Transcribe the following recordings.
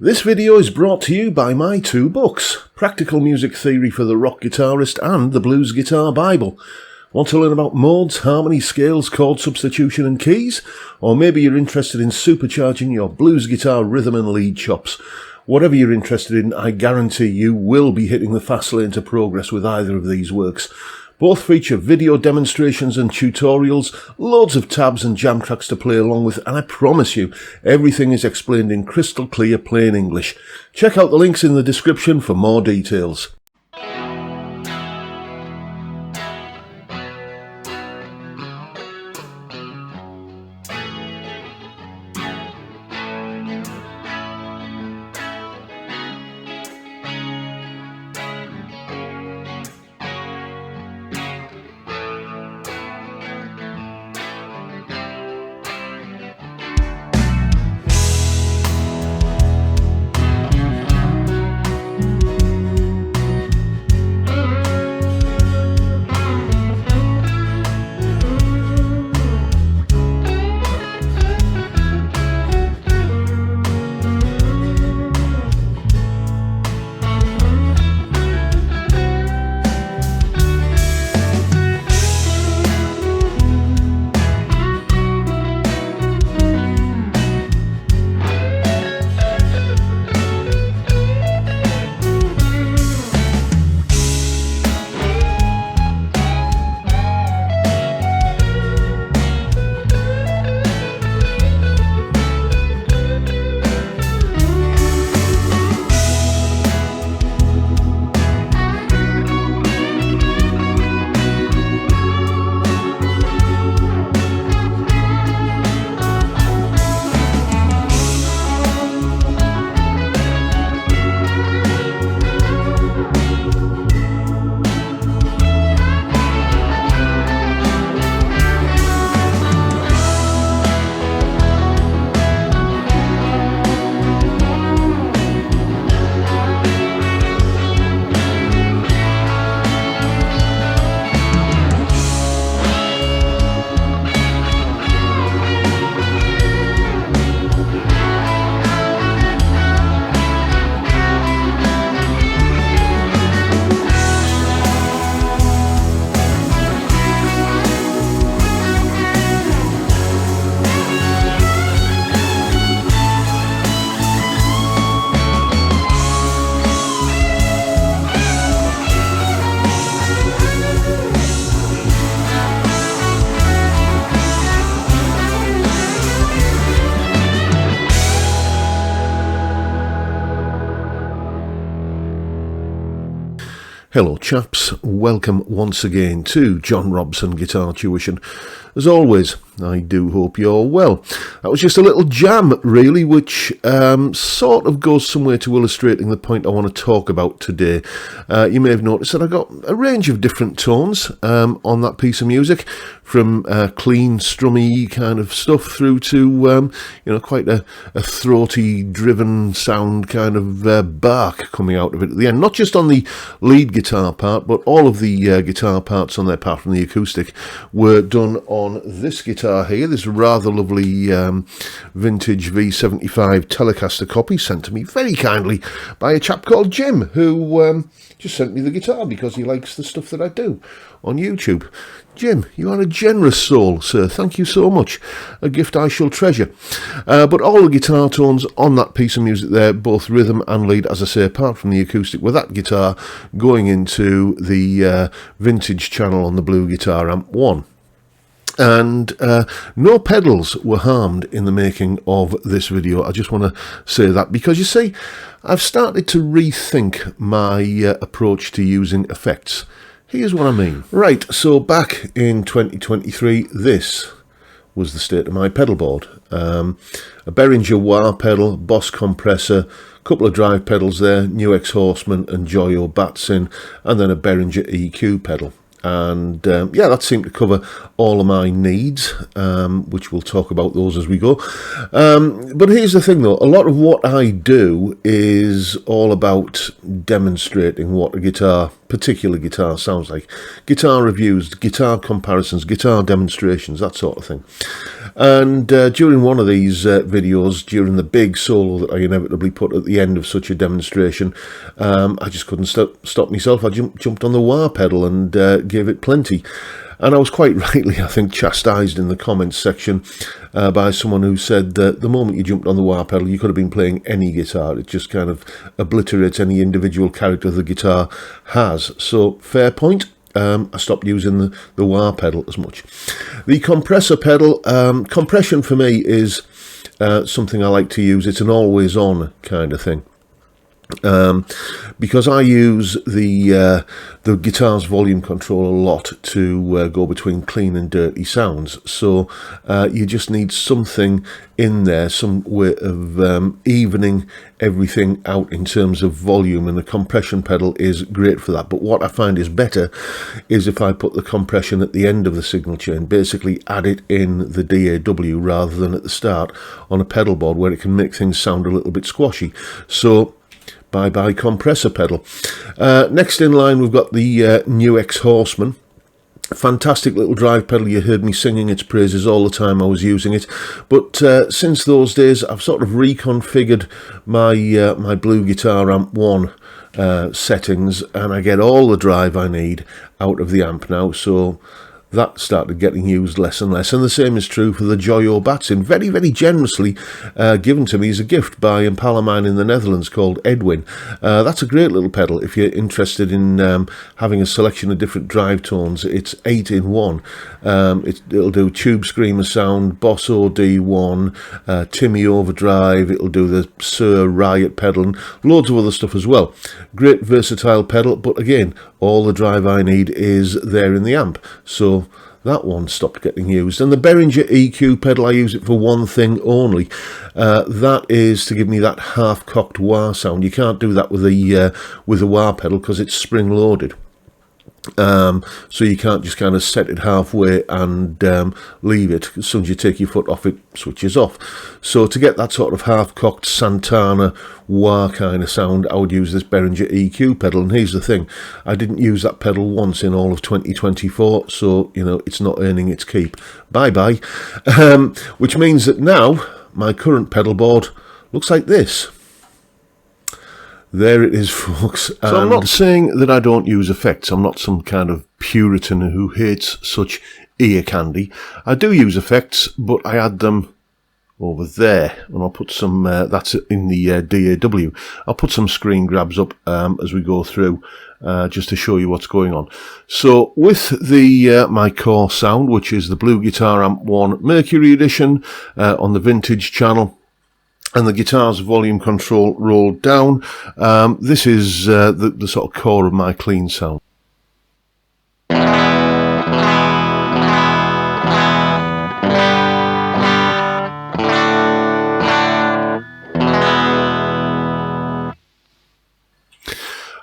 This video is brought to you by my two books, Practical Music Theory for the Rock Guitarist and The Blues Guitar Bible. Want to learn about modes, harmony, scales, chord substitution and keys? Or maybe you're interested in supercharging your blues guitar rhythm and lead chops. Whatever you're interested in, I guarantee you will be hitting the fast lane to progress with either of these works. Both feature video demonstrations and tutorials, loads of tabs and jam tracks to play along with, and I promise you, everything is explained in crystal clear plain English. Check out the links in the description for more details. Hello chaps, welcome once again to John Robson Guitar Tuition. As always, I do hope you're well. That was just a little jam really, which sort of goes somewhere to illustrating the point I want to talk about today. You may have noticed that I got a range of different tones on that piece of music, from clean, strummy kind of stuff through to quite a throaty, driven sound kind of bark coming out of it at the end. Not just on the lead guitar part, but all of the guitar parts on there, apart from the acoustic, were done on this guitar here, this rather lovely vintage V75 Telecaster copy sent to me very kindly by a chap called Jim, who just sent me the guitar because he likes the stuff that I do on YouTube. Jim, you are a generous soul, sir. Thank you so much. A gift I shall treasure. But all the guitar tones on that piece of music there, both rhythm and lead, as I say, apart from the acoustic, with that guitar going into the vintage channel on the Blue Guitar Amp 1. And no pedals were harmed in the making of this video. I just want to say that because, you see, I've started to rethink my approach to using effects. Here's what I mean. Right, so back in 2023, this was the state of my pedal board. A Behringer wah pedal, Boss compressor, couple of drive pedals there, New X Horseman and Joyo Batsin, and then a Behringer EQ pedal. And yeah, that seemed to cover all of my needs, which we'll talk about those as we go. But here's the thing though, a lot of what I do is all about demonstrating what a particular guitar sounds like. Guitar reviews, guitar comparisons, guitar demonstrations, that sort of thing. And during one of these videos, during the big solo that I inevitably put at the end of such a demonstration, I just couldn't stop myself. I jumped on the wah pedal and gave it plenty. And I was quite rightly, I think, chastised in the comments section by someone who said that the moment you jumped on the wah pedal, you could have been playing any guitar. It just kind of obliterates any individual character the guitar has. So, fair point. I stopped using the wah pedal as much. The compressor pedal, compression for me is something I like to use. It's an always on kind of thing. Because I use the guitar's volume control a lot to go between clean and dirty sounds, so you just need something in there, some way of evening everything out in terms of volume, and the compression pedal is great for that. But what I find is better is if I put the compression at the end of the signal chain, basically add it in the DAW rather than at the start on a pedal board, where it can make things sound a little bit squashy. So bye-bye compressor pedal. Next in line, we've got the new X-Horseman. Fantastic little drive pedal. You heard me singing its praises all the time I was using it. But since those days, I've sort of reconfigured my Blue Guitar Amp 1 settings, and I get all the drive I need out of the amp now. So that started getting used less and less, and the same is true for the Joyo Batsin, very, very generously given to me as a gift by a pal of mine in the Netherlands called Edwin. That's a great little pedal if you're interested in having a selection of different drive tones. It's 8 in 1. It'll do Tube Screamer sound, Boss OD1, Timmy Overdrive, it'll do the Sir Riot pedal, and loads of other stuff as well. Great versatile pedal, but again, all the drive I need is there in the amp, so that one stopped getting used. And the Behringer EQ pedal, I use it for one thing only. That is to give me that half-cocked wah sound. You can't do that with a wah pedal because it's spring-loaded. So you can't just kind of set it halfway and leave it. As soon as you take your foot off, it switches off. So to get that sort of half-cocked Santana wah kind of sound, I would use this Behringer EQ pedal. And here's the thing, I didn't use that pedal once in all of 2024, so you know it's not earning its keep. Bye-bye. Which means that now my current pedal board looks like this. There it is, folks. So I'm not saying that I don't use effects. I'm not some kind of Puritan who hates such ear candy. I do use effects, but I add them over there, and I'll put some, that's in the DAW. I'll put some screen grabs up as we go through, just to show you what's going on. So with the my core sound, which is the Blue Guitar Amp 1 Mercury Edition on the Vintage channel, and the guitar's volume control rolled down, this is the sort of core of my clean sound.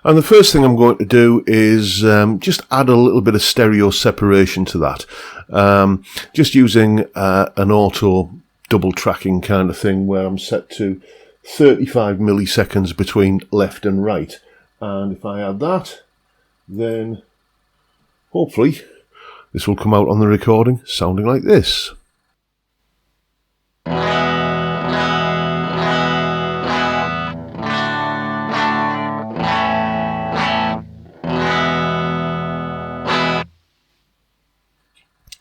And the first thing I'm going to do is just add a little bit of stereo separation to that, just using an auto double tracking kind of thing, where I'm set to 35 milliseconds between left and right. And if I add that, then hopefully this will come out on the recording sounding like this.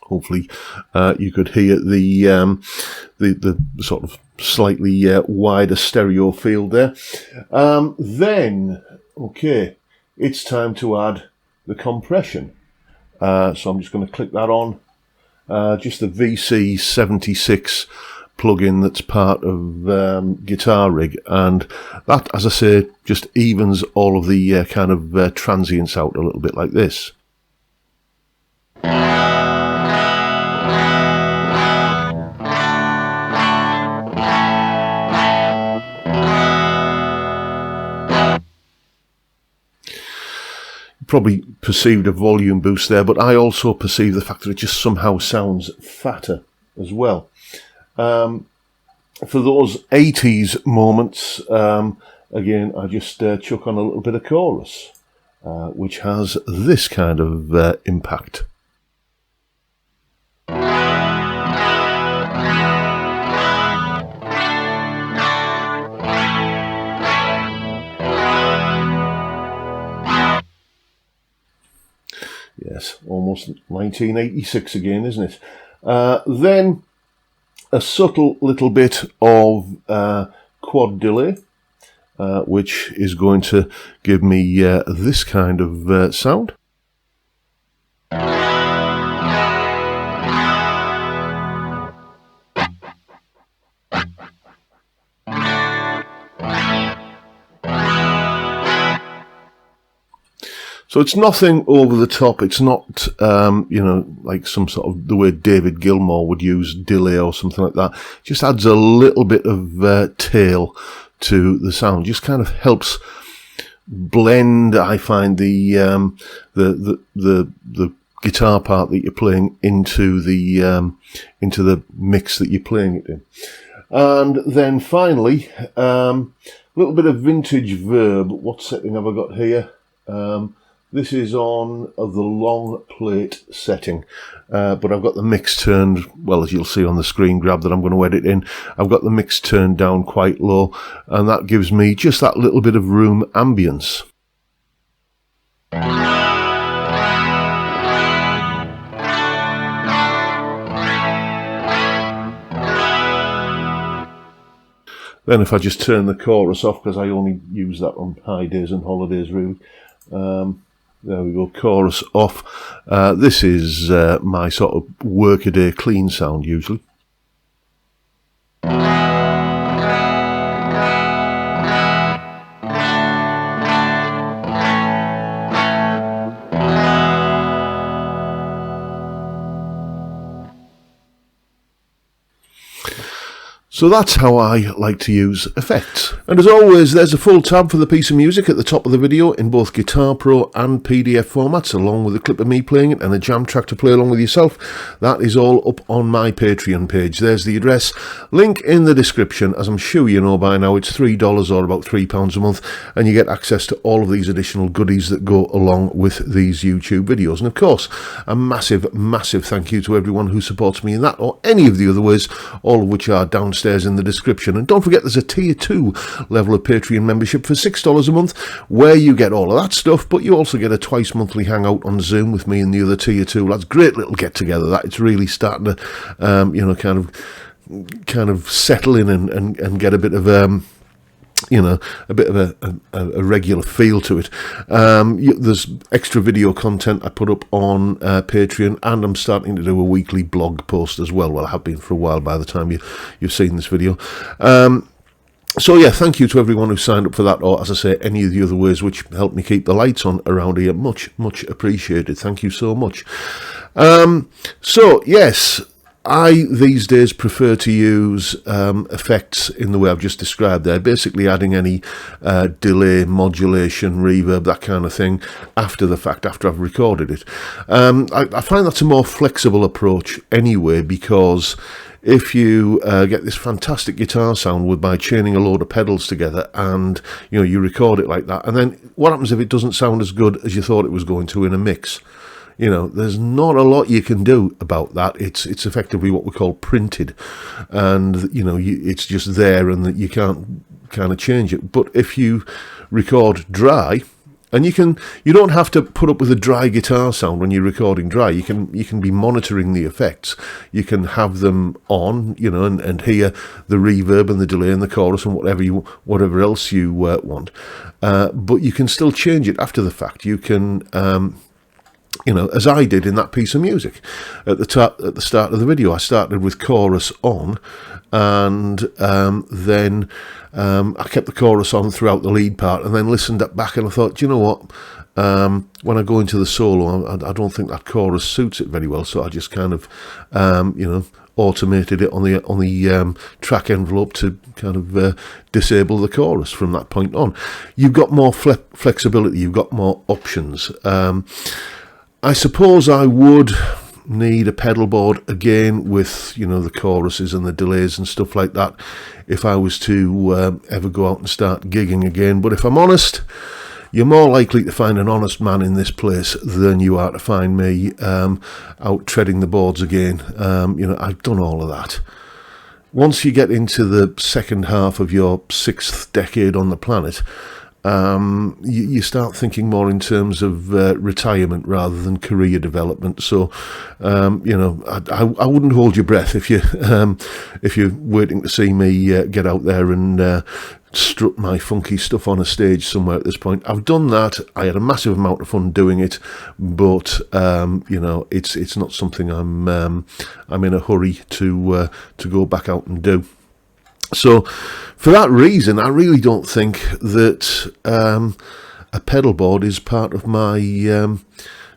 Hopefully you could hear the sort of slightly wider stereo field there. Then, okay, it's time to add the compression. So I'm just going to click that on. Just the VC76 plugin that's part of Guitar Rig, and that, as I say, just evens all of the kind of transients out a little bit like this. Probably perceived a volume boost there, but I also perceive the fact that it just somehow sounds fatter as well. For those 80s moments, again, I just chuck on a little bit of chorus, which has this kind of impact. yes, almost 1986 again, isn't it? Then a subtle little bit of quad delay, which is going to give me this kind of sound. So it's nothing over the top. It's not, like some sort of the way David Gilmour would use delay or something like that. It just adds a little bit of tail to the sound. Just kind of helps blend, I find, the guitar part that you're playing into the mix that you're playing it in. And then finally, a little bit of vintage verb. What setting have I got here? This is on the long plate setting, but I've got the mix turned, well, as you'll see on the screen grab that I'm going to edit in, I've got the mix turned down quite low, and that gives me just that little bit of room ambience. Then if I just turn the chorus off, because I only use that on high days and holidays really, there we go, chorus off. This is my sort of workaday clean sound usually. So that's how I like to use effects. And as always, there's a full tab for the piece of music at the top of the video in both Guitar Pro and PDF formats, along with a clip of me playing it and a jam track to play along with yourself. That is all up on my Patreon page. There's the address. Link in the description. As I'm sure you know by now, it's $3 or about £3 a month, and you get access to all of these additional goodies that go along with these YouTube videos. And of course, a massive, massive thank you to everyone who supports me in that or any of the other ways, all of which are downstairs in the description. And don't forget, there's a tier 2 level of Patreon membership for $6 a month, where you get all of that stuff, but you also get a twice monthly hangout on Zoom with me and the other tier 2 lads. Great little get together. That it's really starting to kind of settle in and get a bit of a regular feel to it. There's extra video content I put up on Patreon, and I'm starting to do a weekly blog post as well. Well, I have been for a while by the time you've seen this video. So yeah, thank you to everyone who signed up for that, or as I say, any of the other ways which help me keep the lights on around here. Much, much appreciated. Thank you so much. So yes, I these days prefer to use effects in the way I've just described there, basically adding any delay, modulation, reverb, that kind of thing after the fact, after I've recorded it. I find that's a more flexible approach anyway, because if you get this fantastic guitar sound by chaining a load of pedals together, and you record it like that, and then what happens if it doesn't sound as good as you thought it was going to in a mix? There's not a lot you can do about that. It's effectively what we call printed, and it's just there, and that you can't kind of change it. But if you record dry, and you don't have to put up with a dry guitar sound when you're recording dry. You can be monitoring the effects. You can have them on, and hear the reverb and the delay and the chorus and whatever else you want. But you can still change it after the fact. You can. As I did in that piece of music at the start of the video. I started with chorus on, and then I kept the chorus on throughout the lead part, and then listened back, and I thought, you know what, when I go into the solo, I don't think that chorus suits it very well, so I just kind of automated it on the track envelope to kind of disable the chorus from that point on. You've got more flexibility, you've got more options. I suppose I would need a pedal board again with the choruses and the delays and stuff like that if I was to ever go out and start gigging again. But if I'm honest, you're more likely to find an honest man in this place than you are to find me out treading the boards again. I've done all of that. Once you get into the second half of your 6th decade on the planet, you start thinking more in terms of retirement rather than career development. So, I wouldn't hold your breath if you're waiting to see me get out there and strut my funky stuff on a stage somewhere at this point. I've done that. I had a massive amount of fun doing it, but it's not something I'm in a hurry to go back out and do. So, for that reason, I really don't think that a pedal board is part of my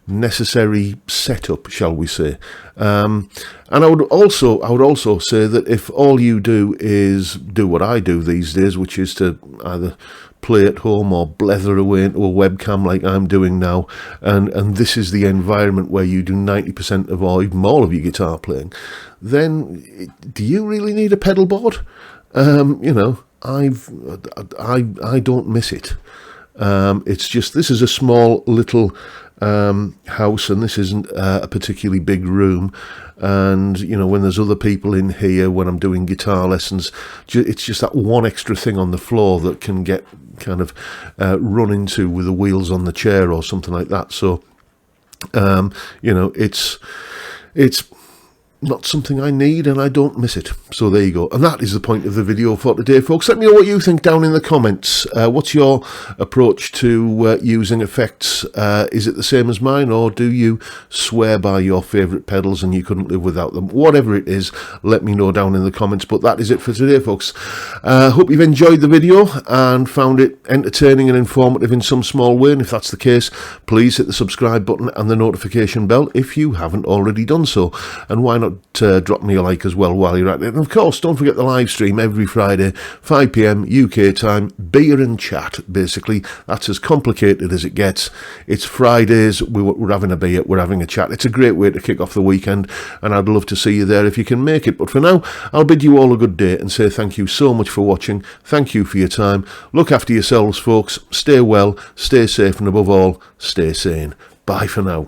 necessary setup, shall we say. And I would also say that if all you do is do what I do these days, which is to either play at home or blether away into a webcam like I'm doing now, and this is the environment where you do 90% of or even all of your guitar playing, then do you really need a pedal board? I don't miss it. It's just, this is a small little house, and this isn't a particularly big room. And when there's other people in here, when I'm doing guitar lessons, it's just that one extra thing on the floor that can get kind of run into with the wheels on the chair or something like that. So it's not something I need, and I don't miss it. So there you go. And that is the point of the video for today, folks. Let me know what you think down in the comments. What's your approach to using effects? Is it the same as mine, or do you swear by your favourite pedals and you couldn't live without them? Whatever it is, let me know down in the comments. But that is it for today, folks. Hope you've enjoyed the video and found it entertaining and informative in some small way. And if that's the case, please hit the subscribe button and the notification bell if you haven't already done so. And why not drop me a like as well while you're at it. And of course, don't forget the live stream every Friday, 5 p.m. UK time, beer and chat, basically. That's as complicated as it gets. It's Fridays, we're having a beer, we're having a chat. It's a great way to kick off the weekend, and I'd love to see you there if you can make it. But for now, I'll bid you all a good day and say thank you so much for watching. Thank you for your time. Look after yourselves, folks. Stay well, stay safe, and above all, stay sane. Bye for now.